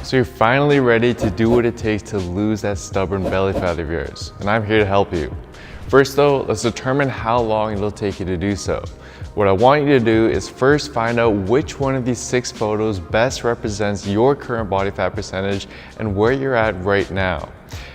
So you're finally ready to do what it takes to lose that stubborn belly fat of yours, and I'm here to help you. First though, let's determine how long it'll take you to do so. What I want you to do is first find out which one of these 6 photos best represents your current body fat percentage and where you're at right now.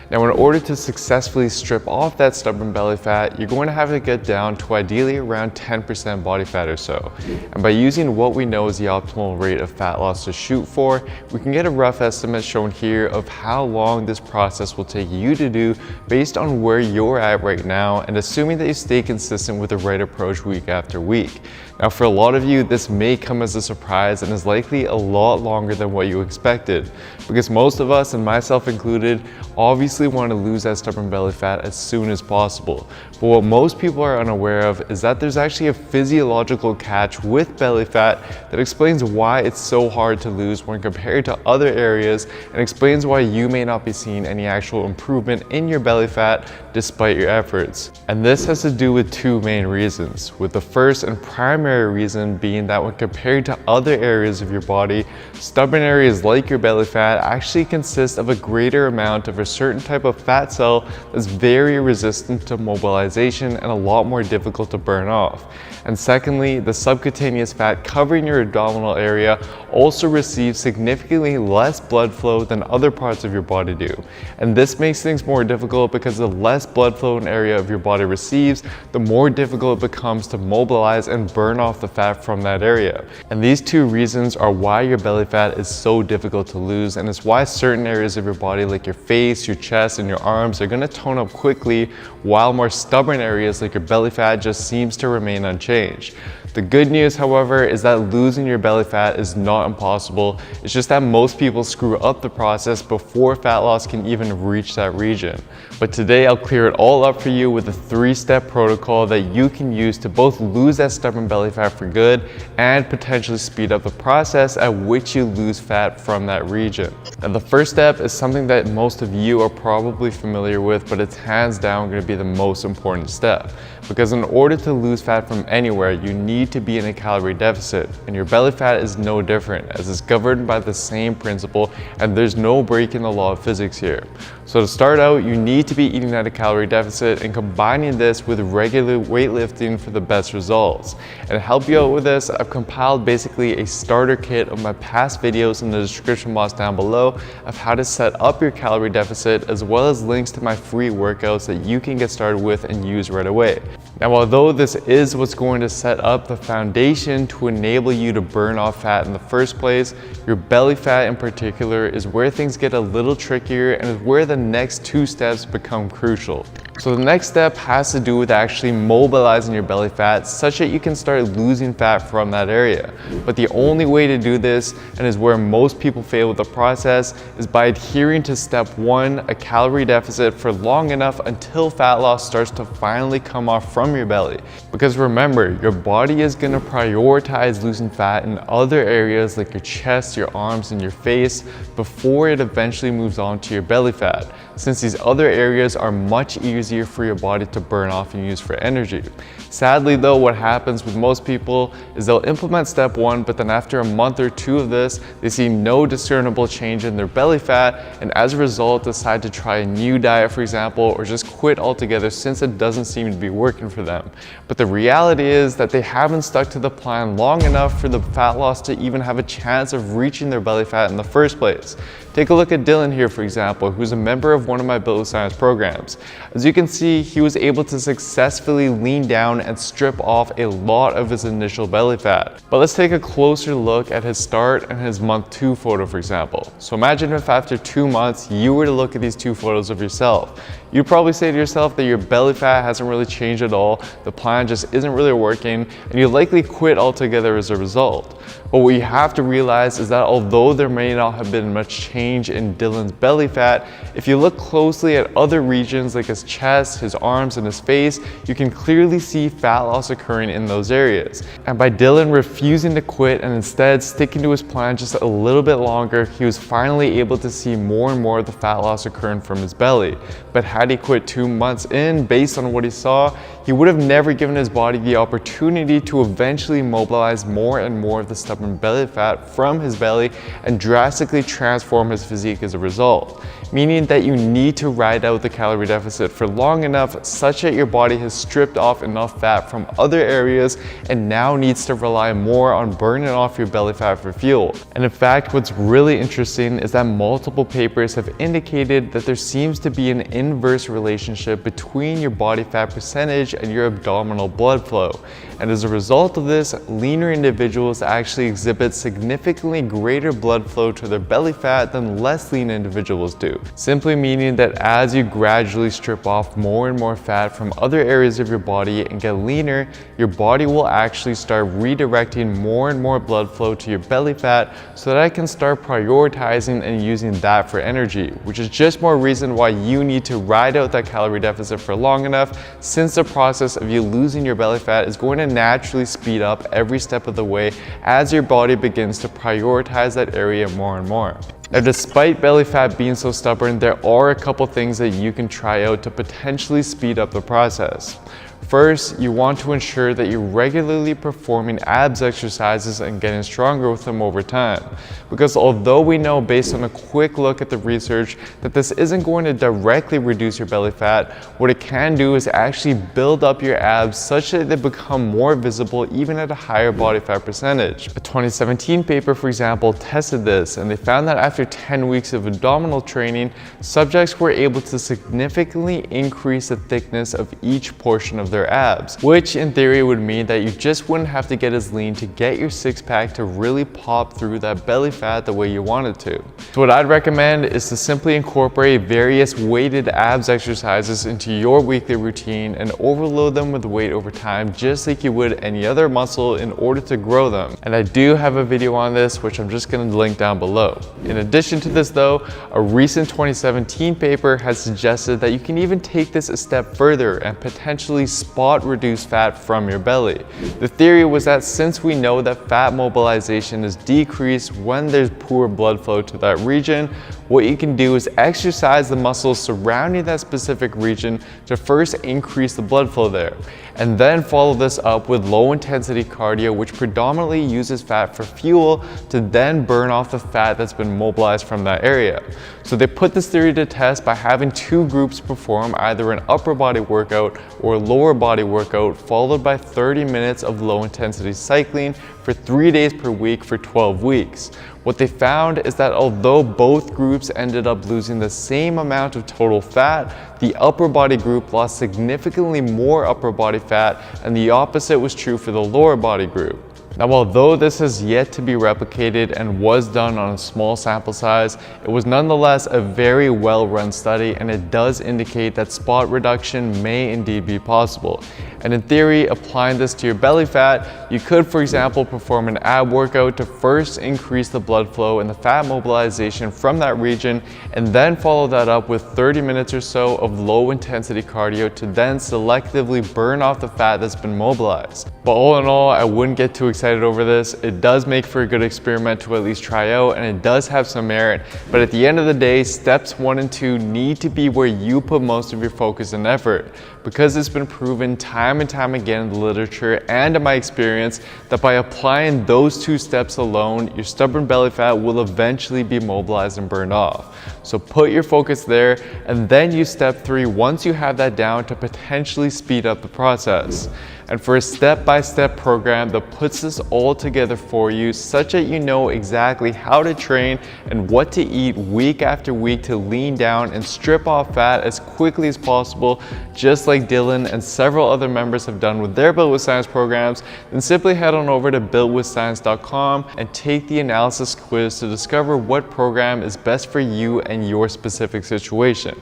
Now, in order to successfully strip off that stubborn belly fat, you're going to have to get down to ideally around 10% body fat or so. And by using what we know is the optimal rate of fat loss to shoot for, we can get a rough estimate shown here of how long this process will take you to do based on where you're at right now and assuming that you stay consistent with the right approach week after week. Now, for a lot of you, this may come as a surprise and is likely a lot longer than what you expected, because most of us, and myself included, obviously want to lose that stubborn belly fat as soon as possible. But what most people are unaware of is that there's actually a physiological catch with belly fat that explains why it's so hard to lose when compared to other areas, and explains why you may not be seeing any actual improvement in your belly fat despite your efforts. And this has to do with 2 main reasons, with the first and primary reason being that when compared to other areas of your body, stubborn areas like your belly fat actually consist of a greater amount of a certain type of fat cell that's very resistant to mobilization and a lot more difficult to burn off. And secondly, the subcutaneous fat covering your abdominal area also receives significantly less blood flow than other parts of your body do. And this makes things more difficult because the less blood flow an area of your body receives, the more difficult it becomes to mobilize and burn off the fat from that area. And these 2 reasons are why your belly fat is so difficult to lose, and it's why certain areas of your body like your face, your chest, and your arms are going to tone up quickly, while more stubborn areas like your belly fat just seems to remain unchanged. The good news, however, is that losing your belly fat is not impossible. It's just that most people screw up the process before fat loss can even reach that region. But today I'll clear it all up for you with a 3-step protocol that you can use to both lose that stubborn belly fat for good and potentially speed up the process at which you lose fat from that region. And the first step is something that most of you are probably familiar with, but it's hands down going to be the most important step. Because in order to lose fat from anywhere, you need to be in a calorie deficit, and your belly fat is no different, as it's governed by the same principle and there's no break in the law of physics here. So to start out, you need to be eating at a calorie deficit and combining this with regular weightlifting for the best results. And to help you out with this, I've compiled basically a starter kit of my past videos in the description box down below of how to set up your calorie deficit, as well as links to my free workouts that you can get started with and use right away. Now, although this is what's going to set up the foundation to enable you to burn off fat in the first place, your belly fat in particular is where things get a little trickier and is where the next 2 steps become crucial. So the next step has to do with actually mobilizing your belly fat such that you can start losing fat from that area. But the only way to do this, and is where most people fail with the process, is by adhering to step 1, a calorie deficit, for long enough until fat loss starts to finally come off from your belly. Because remember, your body is going to prioritize losing fat in other areas like your chest, your arms, and your face before it eventually moves on to your belly fat, since these other areas are much easier for your body to burn off and use for energy. Sadly though, what happens with most people is they'll implement step 1, but then after a month or 2 of this, they see no discernible change in their belly fat, and as a result decide to try a new diet, for example, or just quit altogether since it doesn't seem to be working for them. But the reality is that they haven't stuck to the plan long enough for the fat loss to even have a chance of reaching their belly fat in the first place. Take a look at Dylan here, for example, who's a member of one of my Built with Science programs. As you can see, he was able to successfully lean down and strip off a lot of his initial belly fat. But let's take a closer look at his start and his month 2 photo, for example. So imagine if after 2 months you were to look at these 2 photos of yourself. You'd probably say to yourself that your belly fat hasn't really changed at all, the plan just isn't really working, and you'd likely quit altogether as a result. But what you have to realize is that although there may not have been much change in Dylan's belly fat, if you look closely at other regions like his chest, his arms, and his face, you can clearly see fat loss occurring in those areas. And by Dylan refusing to quit and instead sticking to his plan just a little bit longer, he was finally able to see more and more of the fat loss occurring from his belly. But had he quit 2 months in, based on what he saw, he would have never given his body the opportunity to eventually mobilize more and more of the stubborn stubborn belly fat from his belly and drastically transform his physique as a result. Meaning that you need to ride out the calorie deficit for long enough such that your body has stripped off enough fat from other areas and now needs to rely more on burning off your belly fat for fuel. And in fact, what's really interesting is that multiple papers have indicated that there seems to be an inverse relationship between your body fat percentage and your abdominal blood flow. And as a result of this, leaner individuals actually exhibit significantly greater blood flow to their belly fat than less lean individuals do. Simply meaning that as you gradually strip off more and more fat from other areas of your body and get leaner, your body will actually start redirecting more and more blood flow to your belly fat so that it can start prioritizing and using that for energy, which is just more reason why you need to ride out that calorie deficit for long enough, since the process of you losing your belly fat is going to naturally speed up every step of the way as your body begins to prioritize that area more and more. Now, despite belly fat being so stubborn, there are a couple things that you can try out to potentially speed up the process. First, you want to ensure that you're regularly performing abs exercises and getting stronger with them over time. Because although we know based on a quick look at the research that this isn't going to directly reduce your belly fat, what it can do is actually build up your abs such that they become more visible even at a higher body fat percentage. A 2017 paper, for example, tested this, and they found that after 10 weeks of abdominal training, subjects were able to significantly increase the thickness of each portion of their abs, which in theory would mean that you just wouldn't have to get as lean to get your six-pack to really pop through that belly fat the way you want it to. So what I'd recommend is to simply incorporate various weighted abs exercises into your weekly routine and overload them with weight over time just like you would any other muscle in order to grow them. And I do have a video on this which I'm just going to link down below. In addition to this though, a recent 2017 paper has suggested that you can even take this a step further and potentially spot reduce fat from your belly. The theory was that since we know that fat mobilization is decreased when there's poor blood flow to that region, what you can do is exercise the muscles surrounding that specific region to first increase the blood flow there, and then follow this up with low intensity cardio which predominantly uses fat for fuel to then burn off the fat that's been mobilized from that area. So they put this theory to test by having two groups perform either an upper body workout or a lower body workout followed by 30 minutes of low intensity cycling for 3 days per week for 12 weeks. What they found is that although both groups ended up losing the same amount of total fat, the upper body group lost significantly more upper body fat, and the opposite was true for the lower body group. Now, although this has yet to be replicated and was done on a small sample size, it was nonetheless a very well-run study, and it does indicate that spot reduction may indeed be possible. And in theory, applying this to your belly fat, you could, for example, perform an ab workout to first increase the blood flow and the fat mobilization from that region, and then follow that up with 30 minutes or so of low intensity cardio to then selectively burn off the fat that's been mobilized. But all in all, I wouldn't get too excited over this. It does make for a good experiment to at least try out, and it does have some merit. But at the end of the day, steps 1 and 2 need to be where you put most of your focus and effort, because it's been proven time and time again in the literature and in my experience that by applying those 2 steps alone, your stubborn belly fat will eventually be mobilized and burned off. So put your focus there, and then use step 3 once you have that down to potentially speed up the process. And for a step-by-step program that puts this all together for you such that you know exactly how to train and what to eat week after week to lean down and strip off fat as quickly as possible, just like Dylan and several other members have done with their Built with Science programs, then simply head on over to builtwithscience.com and take the analysis quiz to discover what program is best for you and your specific situation.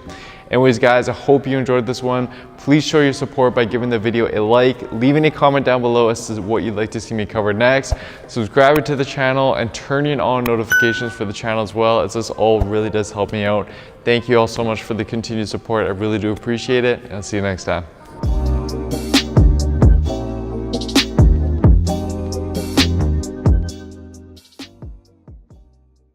Anyways guys, I hope you enjoyed this one. Please show your support by giving the video a like, leaving a comment down below as to what you'd like to see me cover next, subscribing to the channel, and turning on notifications for the channel as well, as this all really does help me out. Thank you all so much for the continued support. I really do appreciate it, and I'll see you next time.